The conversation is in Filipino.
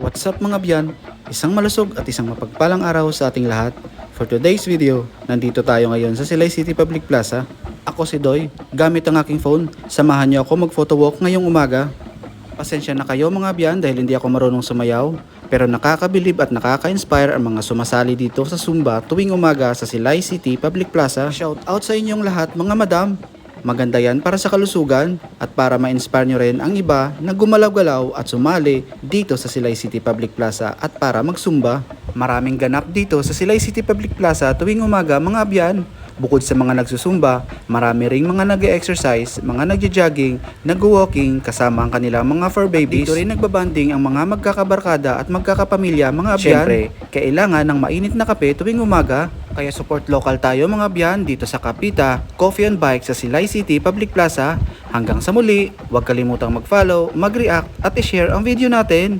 What's up mga biyan? Isang malusog at isang mapagpalang araw sa ating lahat. For today's video, nandito tayo ngayon sa Silay City Public Plaza. Ako si Doy, gamit ang aking phone. Samahan niyo ako mag-photo walk ngayong umaga. Pasensya na kayo mga biyan dahil hindi ako marunong sumayaw. Pero nakakabilib at nakaka-inspire ang mga sumasali dito sa Zumba tuwing umaga sa Silay City Public Plaza. Shout out sa inyong lahat mga madam. Maganda yan para sa kalusugan at para ma-inspire nyo rin ang iba na gumalaw-galaw at sumali dito sa Silay City Public Plaza at para magsumba. Maraming ganap dito sa Silay City Public Plaza tuwing umaga mga abyan. Bukod sa mga nagsusumba, marami ring mga nag-exercise, mga nagja-jogging, nag-walking kasama ang kanilang mga fur babies. Dito rin nagbabanding ang mga magkakabarkada at magkakapamilya mga abyan. Siyempre, kailangan ng mainit na kape tuwing umaga. Kaya support local tayo mga abyan dito sa Kapita, Coffee and Bike sa Silay City Public Plaza. Hanggang sa muli, huwag kalimutang mag-follow, mag-react at i-share ang video natin.